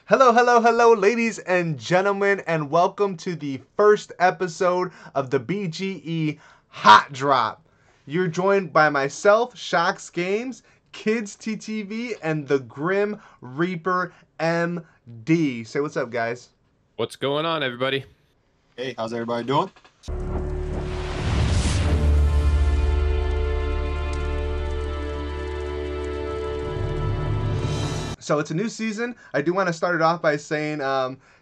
Hello, hello, hello, ladies and gentlemen, and welcome to the first episode of the BGE Hot Drop. You're joined by myself, Shox Games, Kids TTV, and the Grim Reaper MD. Say what's up, guys. What's going on, everybody? Hey, how's everybody doing? So it's a new season. I do want to start it off by saying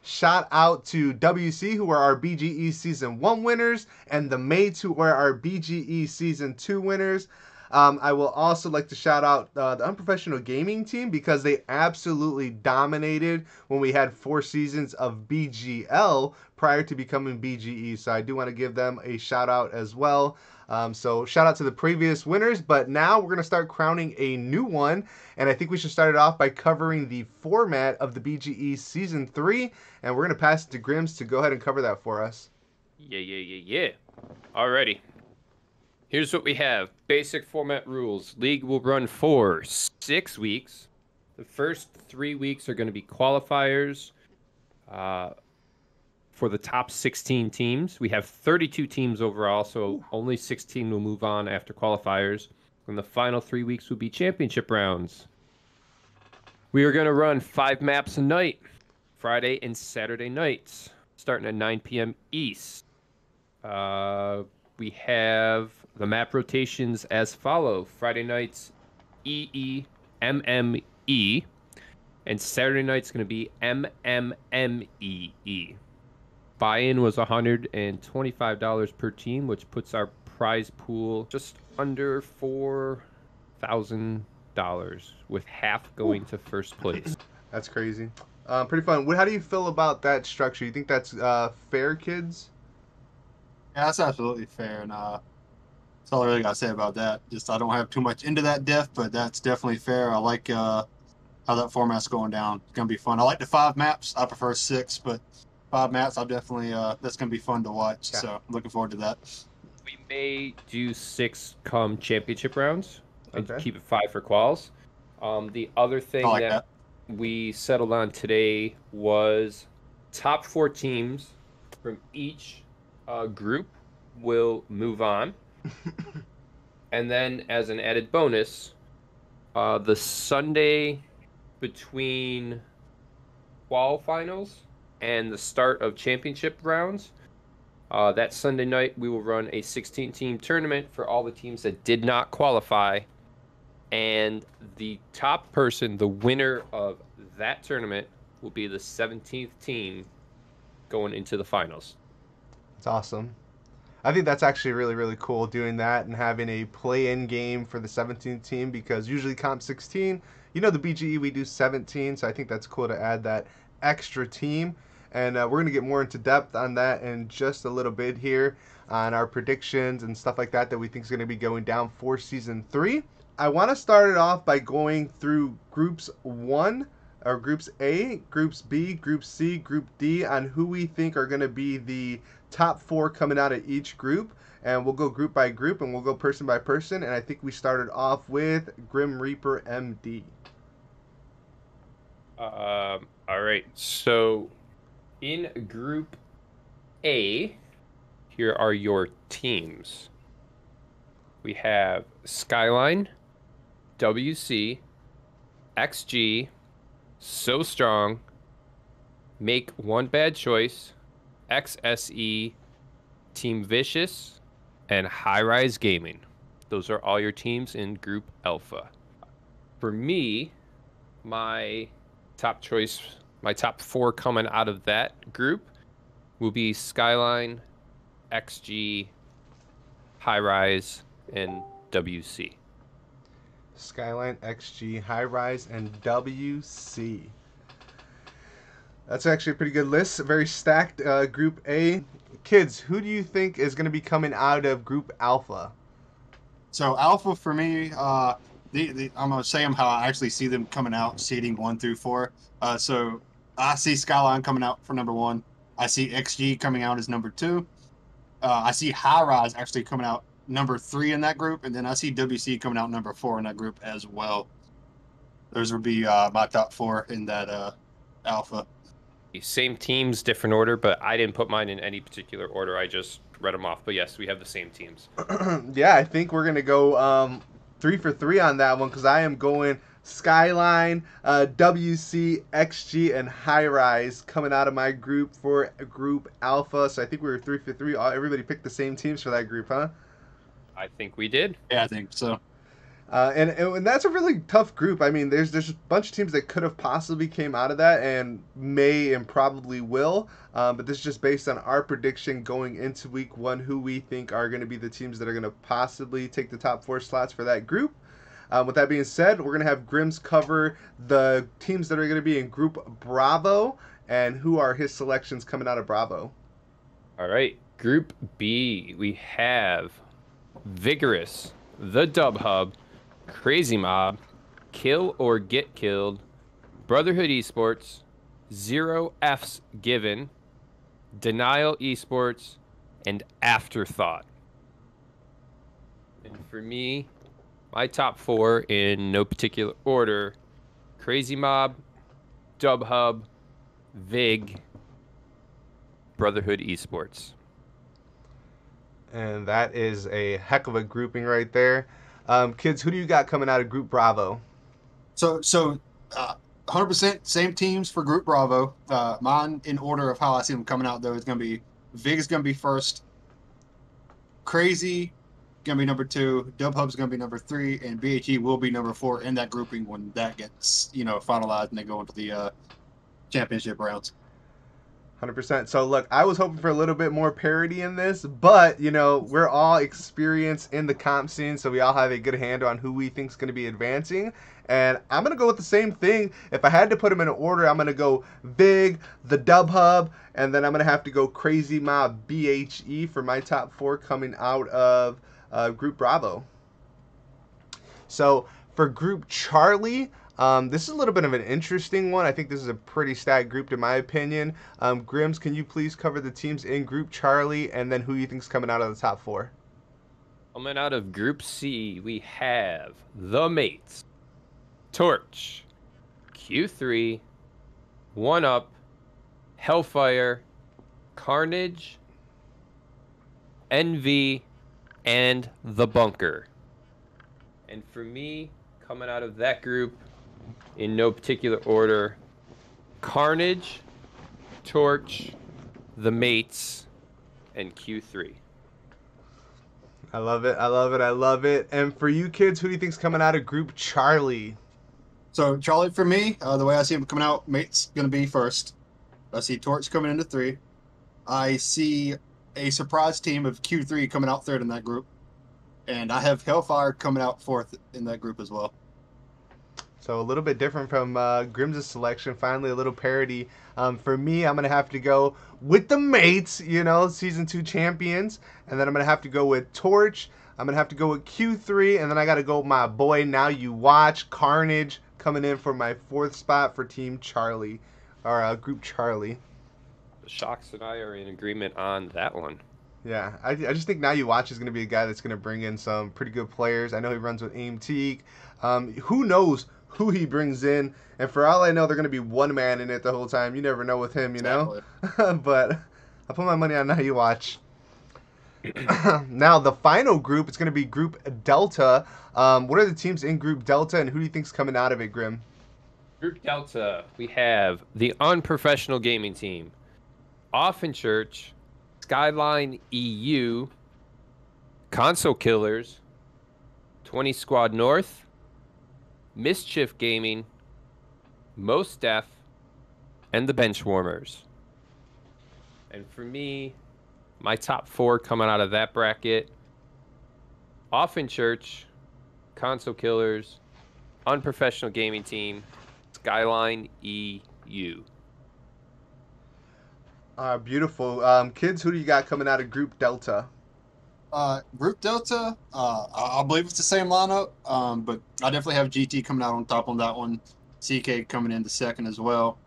shout out to WC, who are our BGE Season 1 winners, and the Mates, who are our BGE Season 2 winners. I will also like to shout out the Unprofessional Gaming team because they absolutely dominated when we had 4 seasons of BGL prior to becoming BGE. So I do want to give them a shout out as well. So shout out to the previous winners, but now we're going to start crowning a new one. And I think we should start it off by covering the format of the BGE Season 3. And we're going to pass it to Grims to go ahead and cover that for us. Yeah. Alrighty. Here's what we have. Basic format rules. League will run for 6 weeks. The first 3 weeks are going to be qualifiers for the top 16 teams. We have 32 teams overall, so only 16 will move on after qualifiers. And the final 3 weeks will be championship rounds. We are going to run 5 maps a night, Friday and Saturday nights, starting at 9 p.m. East. We have the map rotations as follow. Friday nights, EE, MME, and Saturday night's going to be MMMEE. Buy-in was $125 per team, which puts our prize pool just under $4,000, with half going to first place. That's crazy. Pretty fun. How do you feel about that structure? You think that's fair, kids? Yeah, that's absolutely fair, and that's all I really got to say about that. Just I don't have too much into that diff, but that's definitely fair. I like how that format's going down. It's gonna be fun. I like the 5 maps. I prefer 6, but 5 maps, I'll definitely that's gonna be fun to watch. Yeah. So I'm looking forward to that. We may do 6 come championship rounds and Okay. keep it 5 for quals. The other thing that we settled on today was top 4 teams from each group will move on. And then as an added bonus, the Sunday between qualifinals and the start of championship rounds, that Sunday night we will run a 16-team tournament for all the teams that did not qualify, and the top person, the winner of that tournament, will be the 17th team going into the finals. It's awesome. I think that's actually really, really cool doing that and having a play-in game for the 17th team, because usually comp 16, the BGE, we do 17, so I think that's cool to add that extra team. And we're going to get more into depth on that in just a little bit here on our predictions and stuff like that we think is going to be going down for Season 3. I want to start it off by going through Groups 1, or Groups A, Groups B, Group C, Group D, on who we think are going to be the top 4 coming out of each group. And we'll go group by group, and we'll go person by person. And I think we started off with Grim Reaper MD. All right. So in Group A, here are your teams. We have Skyline, WC, XG, So Strong, Make One Bad Choice, XSE, Team Vicious, and High Rise Gaming. Those are all your teams in Group Alpha. For me, my top 4 coming out of that group will be Skyline, XG, High Rise, and WC. Skyline, XG, High Rise, and WC. That's actually a pretty good list. Very stacked Group A. Kids, who do you think is going to be coming out of Group Alpha? So Alpha for me, I'm gonna say them how I actually see them coming out, seeding 1 through 4. So I see Skyline coming out for number 1. I see XG coming out as number 2. I see High Rise actually coming out number 3 in that group, and then I see WC coming out number 4 in that group as well. Those would be my top 4 in that Alpha. Same teams, different order, but I didn't put mine in any particular order. I just read them off. But yes, we have the same teams. Yeah, I think we're gonna go 3 for 3 on that one because I am going Skyline, WC, XG, and High Rise coming out of my group for Group Alpha. So I think we were 3 for 3. Everybody picked the same teams for that group, huh? I think we did. Yeah, I think so. And that's a really tough group. I mean, there's a bunch of teams that could have possibly came out of that and may and probably will. But this is just based on our prediction going into week 1, who we think are going to be the teams that are going to possibly take the top 4 slots for that group. With that being said, we're going to have Grims cover the teams that are going to be in Group Bravo and who are his selections coming out of Bravo. All right. Group B, we have Vigorous, The Dub Hub, Crazy Mob, Kill or Get Killed, Brotherhood Esports, Zero F's Given, Denial Esports, and Afterthought. And for me, my top 4 in no particular order: Crazy Mob, Dub Hub, Vig, Brotherhood Esports. And that is a heck of a grouping right there. Kids, who do you got coming out of Group Bravo? So 100% same teams for Group Bravo. Mine in order of how I see them coming out though is going to be Vig is going to be first, Crazy going to be number 2, Dub Hub's going to be number 3, and BGE will be number 4 in that grouping when that gets finalized and they go into the championship rounds. 100%. So look, I was hoping for a little bit more parity in this, but we're all experienced in the comp scene, so we all have a good handle on who we think is going to be advancing. And I'm going to go with the same thing. If I had to put them in order, I'm going to go Vig, the Dub Hub, and then I'm going to have to go Crazy Mob, BHE for my top 4 coming out of Group Bravo. So for Group Charlie, this is a little bit of an interesting one. I think this is a pretty stacked group in my opinion. Grims, can you please cover the teams in Group Charlie and then who you think is coming out of the top 4? Coming out of Group C, we have The Mates, Torch, Q3, 1UP, Hellfire, Carnage, NV, and The Bunker. And for me, coming out of that group, in no particular order, Carnage, Torch, The Mates, and Q3. I love it. I love it. I love it. And for you kids, who do you think's coming out of Group Charlie? So Charlie, for me, the way I see him coming out, Mate's going to be first. I see Torch coming into 3. I see a surprise team of Q3 coming out 3rd in that group. And I have Hellfire coming out 4th in that group as well. So a little bit different from Grims' selection. Finally, a little parity. For me, I'm going to have to go with the Mates, Season 2 champions. And then I'm going to have to go with Torch. I'm going to have to go with Q3. And then I got to go with my boy, Now You Watch, Carnage, coming in for my 4th spot for Team Charlie, or Group Charlie. Shocks and I are in agreement on that one. Yeah, I just think Now You Watch is going to be a guy that's going to bring in some pretty good players. I know he runs with Aim Teak. Who knows who he brings in? And for all I know, they're going to be one man in it the whole time. You never know with him, Exactly. But I put my money on Now You Watch. Now, the final group, it's going to be Group Delta. What are the teams in Group Delta, and who do you think's coming out of it, Grim? Group Delta, we have the Unprofessional Gaming Team, Offenchurch, Skyline EU, Console Killers, 20 Squad North, Mischief Gaming, Most Def, and the Benchwarmers. And for me, my top 4 coming out of that bracket: Offenchurch, Console Killers, Unprofessional Gaming Team, Skyline EU. Beautiful. Kids, who do you got coming out of Group Delta? Group Delta, I believe it's the same lineup, but I definitely have GT coming out on top on that one. CK coming into 2nd as well.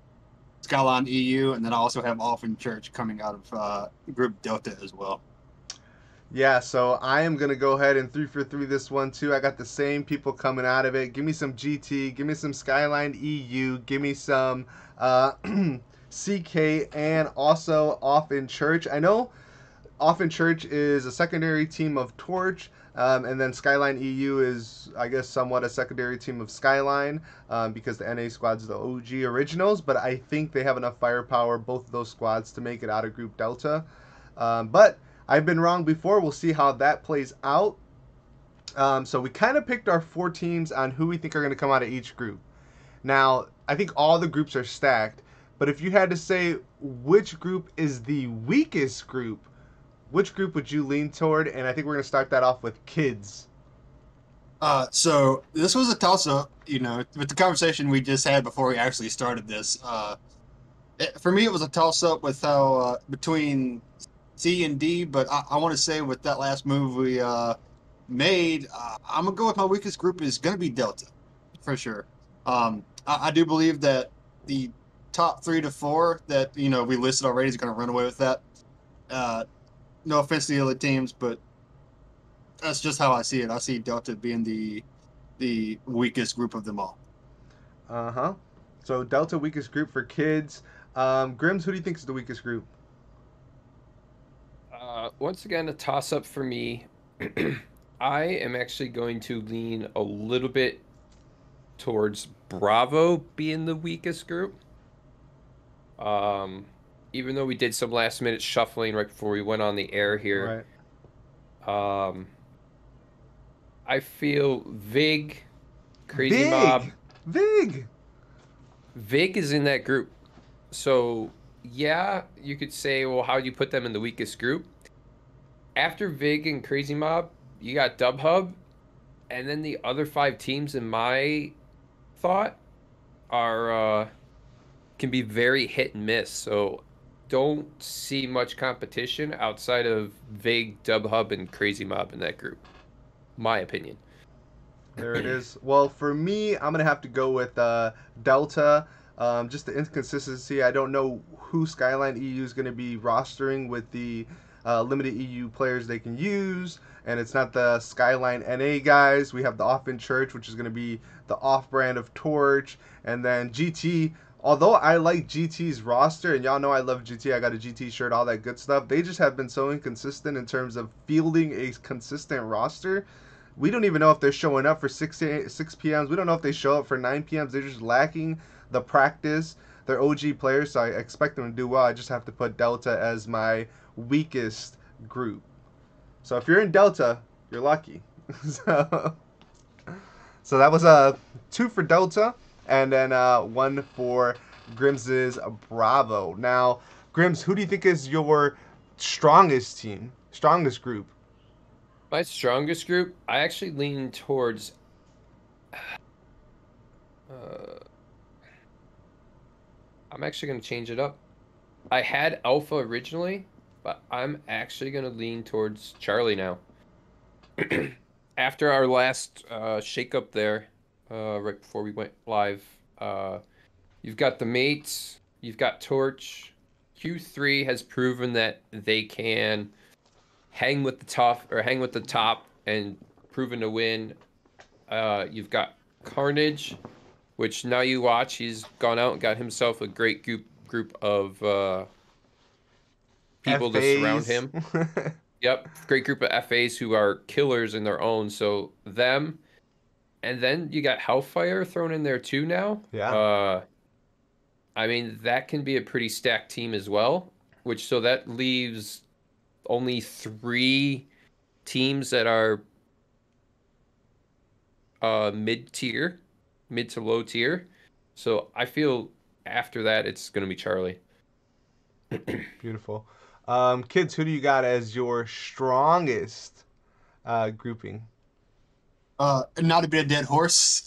Skyline EU, and then I also have Offenchurch coming out of Group Delta as well. Yeah, so I am gonna go ahead and 3 for 3 this one too. I got the same people coming out of it. Give me some GT, give me some Skyline EU, give me some uh, CK, and also Off in Church. I know Off in Church is a secondary team of Torch, and then Skyline EU is, I guess, somewhat a secondary team of Skyline because the NA squad's the OG originals. But I think they have enough firepower, both of those squads, to make it out of Group Delta. But I've been wrong before. We'll see how that plays out. So we kind of picked our 4 teams on who we think are going to come out of each group. Now, I think all the groups are stacked, but if you had to say which group is the weakest group, which group would you lean toward? And I think we're going to start that off with kids. So this was a toss-up, with the conversation we just had before we actually started this. For me, it was a toss-up with how between C and D, but I want to say with that last move we made, I'm gonna go with my weakest group is gonna be Delta, for sure. I do believe that the top 3 to 4 that we listed already is gonna run away with that. No offense to the other teams, but that's just how I see it. I see Delta being the weakest group of them all. Uh-huh. So Delta weakest group for kids. Grims, who do you think is the weakest group? Once again, a toss-up for me. I am actually going to lean a little bit towards Bravo being the weakest group. Even though we did some last-minute shuffling right before we went on the air here. Right. I feel Vig, Crazy Mob. Vig is in that group. So, yeah, you could say, well, how do you put them in the weakest group? After Vig and Crazy Mob, you got Dub Hub, and then the other 5 teams in my thought are can be very hit and miss. So don't see much competition outside of Vig, Dub Hub, and Crazy Mob in that group. My opinion. There it is. Well, for me, I'm going to have to go with Delta. Just the inconsistency. I don't know who Skyline EU is going to be rostering with the limited EU players they can use. And it's not the Skyline NA guys. We have the Off in Church, which is going to be the off-brand of Torch. And then GT. Although I like GT's roster, and y'all know I love GT, I got a GT shirt, all that good stuff, they just have been so inconsistent in terms of fielding a consistent roster. We don't even know if they're showing up for 6 p.m.s. We don't know if they show up for 9 p.m.s. They're just lacking the practice. They're OG players, so I expect them to do well. I just have to put Delta as my weakest group. So if you're in Delta, you're lucky. so that was 2 for Delta, and then 1 for Grims' Bravo. Now, Grims, who do you think is your strongest team, strongest group? My strongest group, I actually lean towards I'm actually going to change it up. I had Alpha originally, but I'm actually going to lean towards Charlie now. After our last shake-up there, right before we went live, you've got the mates, you've got Torch. Q3 has proven that they can hang with the top and proven to win. You've got Carnage, which now you watch, he's gone out and got himself a great group of people to surround him. Yep, great group of FAs who are killers in their own. So them, and then you got Hellfire thrown in there too now. Yeah. I mean, that can be a pretty stacked team as well. So that leaves only 3 teams that are mid to low tier. So I feel after that it's going to be Charlie. Beautiful. Kids, who do you got as your strongest grouping? Not to be a dead horse,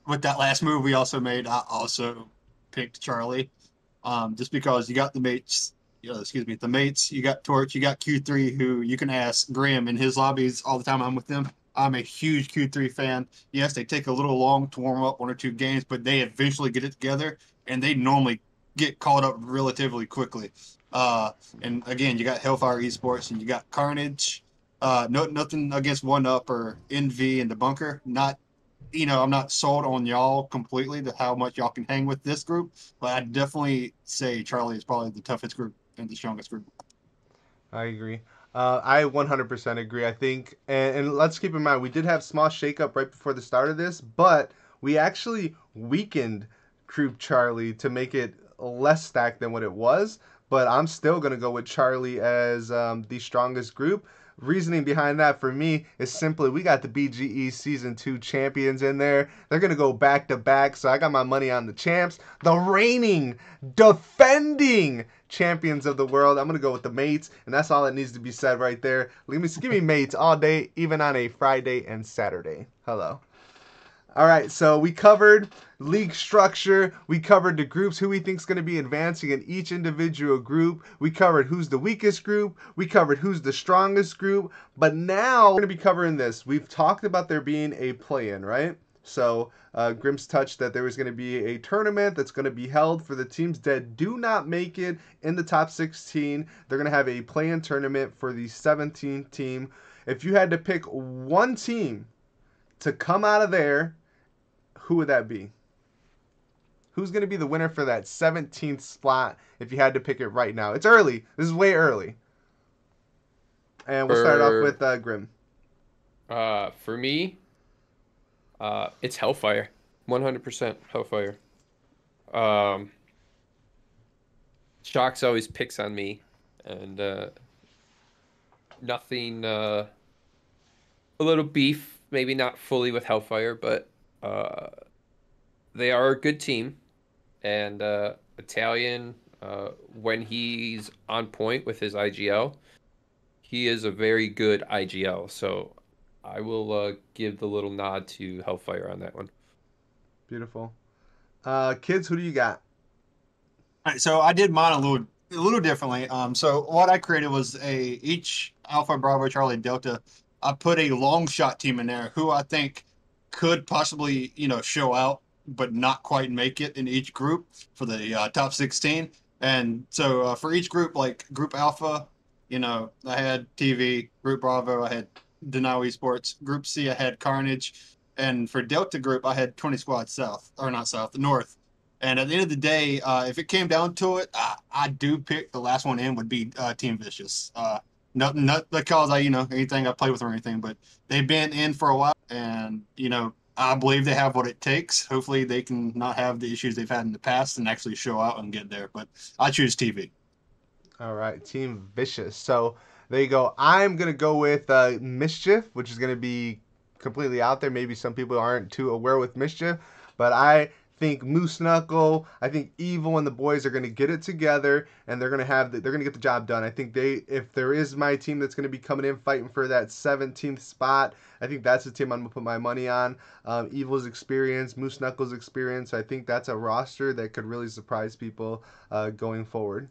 with that last move we also made, I also picked Charlie. Just because you got the mates, the mates, you got Torch, you got Q3, who you can ask Graham in his lobbies all the time I'm with them. I'm a huge Q3 fan. Yes, they take a little long to warm up 1 or 2 games, but they eventually get it together, and they normally get caught up relatively quickly. And again, you got Hellfire Esports, and you got Carnage. Nothing against One Up or NV and the Bunker. Not, I'm not sold on y'all completely to how much y'all can hang with this group, but I definitely say Charlie is probably the toughest group and the strongest group. I agree. I 100% agree. I think, and let's keep in mind, we did have small shakeup right before the start of this, but we actually weakened Group Charlie to make it less stacked than what it was. But I'm still going to go with Charlie as the strongest group. Reasoning behind that for me is simply we got the BGE Season 2 champions in there. They're going to go back to back, so I got my money on the champs. The reigning, defending champions of the world. I'm going to go with the mates, and that's all that needs to be said right there. Give me mates all day, even on a Friday and Saturday. Hello. All right, so we covered league structure. We covered the groups, who we think is going to be advancing in each individual group. We covered who's the weakest group. We covered who's the strongest group. But now we're going to be covering this. We've talked about there being a play-in, right? So Grimm's touched that there was going to be a tournament that's going to be held for the teams that do not make it in the top 16. They're going to have a play-in tournament for the 17th team. If you had to pick one team to come out of there, who would that be? Who's going to be the winner for that 17th spot if you had to pick it right now? It's early. This is way early. And we'll start off with Grim. For me, it's Hellfire. 100% Hellfire. Shocks always picks on me. And nothing... a little beef. Maybe not fully with Hellfire, but... they are a good team, and Italian, when he's on point with his IGL, he is a very good IGL. So I will give the little nod to Hellfire on that one. Beautiful. Kids, who do you got? All right, so I did mine a little differently. So what I created was each Alpha, Bravo, Charlie, Delta. I put a long shot team in there who I think could possibly, show out, but not quite make it in each group for the top 16. And so for each group, like Group Alpha, I had TV. Group Bravo, I had Denial Esports. Group C, I had Carnage. And for Delta Group, I had 20 Squad South, or not South, North. And at the end of the day, if it came down to it, I do pick the last one in would be Team Vicious. Not because anything I play with or anything, but they've been in for a while, and I believe they have what it takes. Hopefully, they can not have the issues they've had in the past and actually show out and get there. But I choose TV. All right, Team Vicious. So there you go. I'm gonna go with Mischief, which is gonna be completely out there. Maybe some people aren't too aware with Mischief, but I think Moose Knuckle, I think Evil and the boys are going to get it together, and they're going to get the job done. I think if there is my team that's going to be coming in fighting for that 17th spot, I think that's the team I'm going to put my money on. Evil's experience, Moose Knuckle's experience, I think that's a roster that could really surprise people going forward.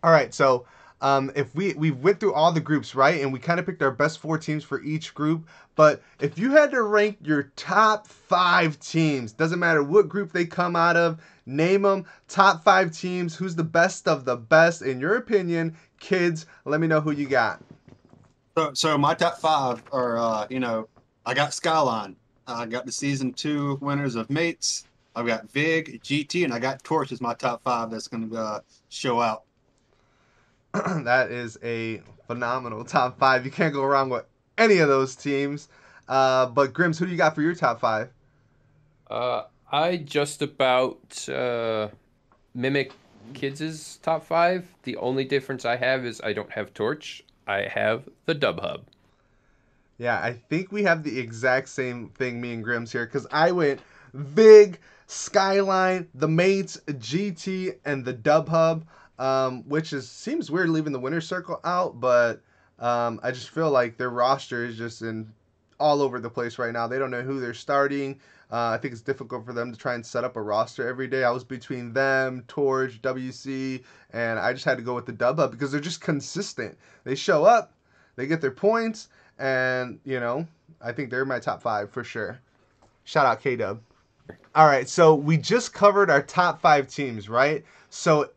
All right, so if we went through all the groups, right, and we kind of picked our best 4 teams for each group, but if you had to rank your top 5 teams, doesn't matter what group they come out of, name them, top 5 teams, who's the best of the best in your opinion. Kids, let me know who you got. So my top 5 are, I got Skyline. I got the Season 2 winners of Mates. I've got Vig, GT, and I got Torch as my top 5 that's going to show out. That is a phenomenal top 5. You can't go wrong with any of those teams. But Grims, who do you got for your top 5? I just about mimic Kids' top 5. The only difference I have is I don't have Torch. I have the Dub Hub. Yeah, I think we have the exact same thing, me and Grims here, because I went Vig, Skyline, the Mates, GT, and the Dub Hub. Which seems weird leaving the winner's circle out, but I just feel like their roster is just all over the place right now. They don't know who they're starting. I think it's difficult for them to try and set up a roster every day. I was between them, Torch, WC, and I just had to go with the Dub Hub because they're just consistent. They show up, they get their points, and, I think they're my top 5 for sure. Shout out K-Dub. All right, so we just covered our top 5 teams, right? So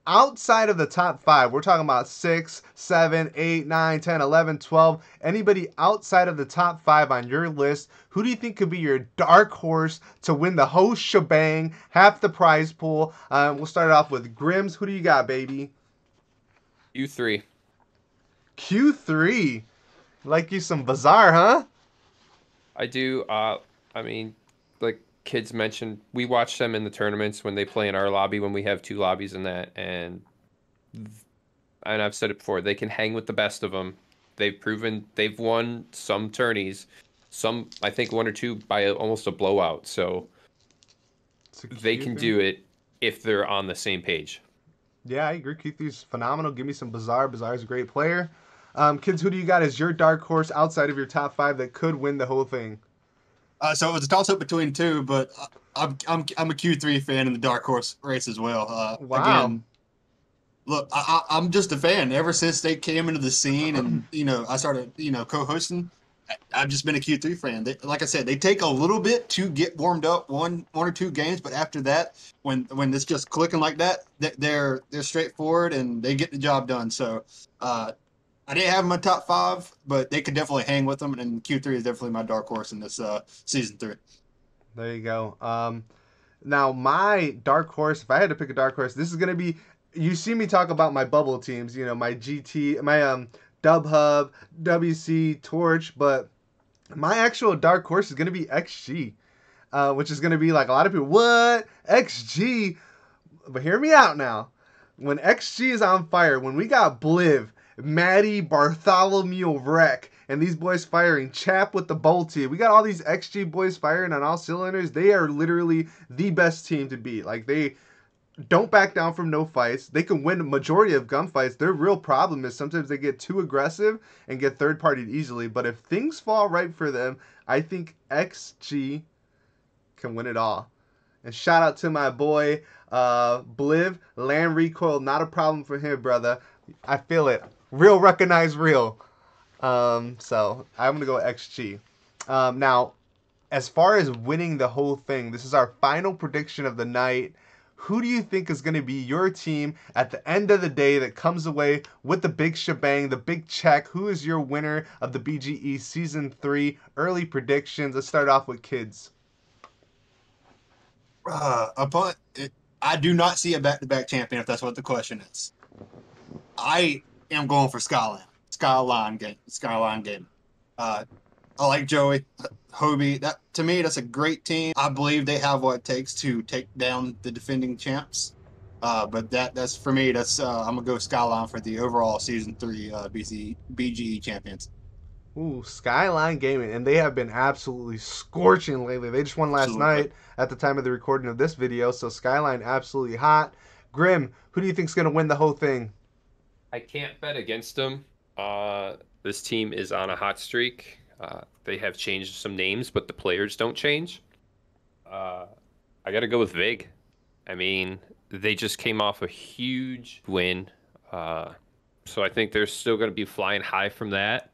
outside of the top 5, we're talking about 6, 7, 8, 9, 10, 11, 12. Anybody outside of the top 5 on your list, who do you think could be your dark horse to win the whole shebang, half the prize pool? We'll start off with Grims. Who do you got, baby? Q3. Q3. Like you some Bazaar, huh? I do. I mean, like kids mentioned, we watch them in the tournaments when they play in our lobby when we have 2 lobbies in that, and I've said it before, they can hang with the best of them. They've proven they've won some tourneys, some I think 1 or 2 by almost a blowout. So they can do it if they're on the same page. Yeah, I agree. Q3's phenomenal. Give me some Bazaar. Bazaar's a great player. Kids, who do you got as your dark horse outside of your top 5 that could win the whole thing? So it was a toss-up between 2, but I'm a Q3 fan in the dark horse race as well. Wow. Again, look, I'm just a fan. Ever since they came into the scene and, I started, co-hosting, I've just been a Q3 fan. Like I said, they take a little bit to get warmed up, one or 2 games, but after that, when it's just clicking like that, they're straightforward and they get the job done. So I didn't have them in my top 5, but they could definitely hang with them, and Q3 is definitely my dark horse in this season 3. There you go. Now, my dark horse, if I had to pick a dark horse, this is going to be, you see me talk about my bubble teams, my GT, my Dub Hub, WC, Torch, but my actual dark horse is going to be XG, which is going to be like a lot of people, what? XG? But hear me out now. When XG is on fire, when we got Bliv, Maddie, Bartholomew, Wreck, and these boys firing, Chap with the Bolty. We got all these XG boys firing on all cylinders. They are literally the best team to beat. Like, they don't back down from no fights. They can win a majority of gunfights. Their real problem is sometimes they get too aggressive and get third-partied easily. But if things fall right for them, I think XG can win it all. And shout out to my boy, Bliv. Land recoil, not a problem for him, brother. I feel it. Real recognize real. So I'm going to go XG. Now, as far as winning the whole thing, this is our final prediction of the night. Who do you think is going to be your team at the end of the day that comes away with the big shebang, the big check? Who is your winner of the BGE Season 3 early predictions? Let's start off with kids. I do not see a back-to-back champion, if that's what the question is. I am going for Skyline game. I like Joey, Hobie. That, to me, that's a great team. I believe they have what it takes to take down the defending champs. But that's for me. That's I'm gonna go Skyline for the overall Season 3 BGE champions. Ooh, Skyline Gaming, and they have been absolutely scorching lately. They just won last night at the time of the recording of this video, so Skyline absolutely hot. Grim, who do you think's gonna win the whole thing? I can't bet against them. This team is on a hot streak. They have changed some names, but the players don't change. I got to go with Vig. I mean, they just came off a huge win. So I think they're still going to be flying high from that.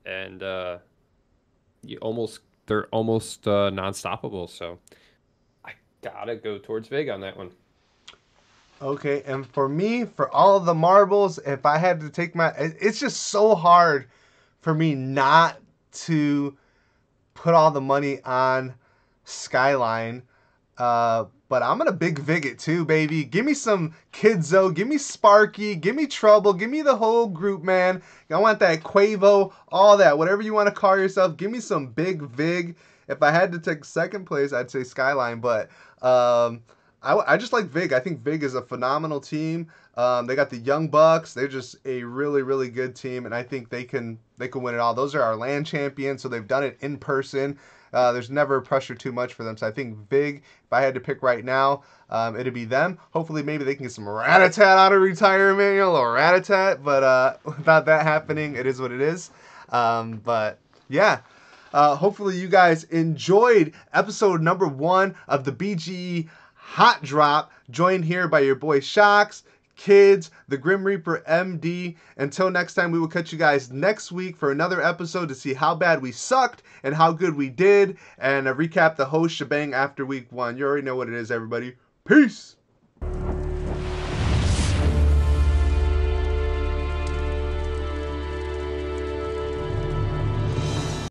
And they're almost non-stoppable. So I got to go towards Vig on that one. Okay, and for me, for all of the marbles, if I had to take it's just so hard for me not to put all the money on Skyline. But I'm going to big Vig it too, baby. Give me some Kidzo, give me Sparky, give me Trouble, give me the whole group, man. I want that Quavo, all that, whatever you want to call yourself. Give me some big Vig. If I had to take second place, I'd say Skyline, but I just like Vig. I think Vig is a phenomenal team. They got the Young Bucks. They're just a really, really good team, and I think they can win it all. Those are our land champions, so they've done it in person. There's never pressure too much for them. So I think Vig, if I had to pick right now, it'd be them. Hopefully maybe they can get some Rat-a-tat out of retirement, a little Rat-a-tat. But without that happening, it is what it is. But yeah. Hopefully you guys enjoyed episode number 1 of the BGE Hot Drop, joined here by your boy Shocks, Kids, the Grim Reaper MD. Until next time, we will catch you guys next week for another episode to see how bad we sucked and how good we did, and recap the whole shebang after week 1. You already know what it is, everybody. Peace!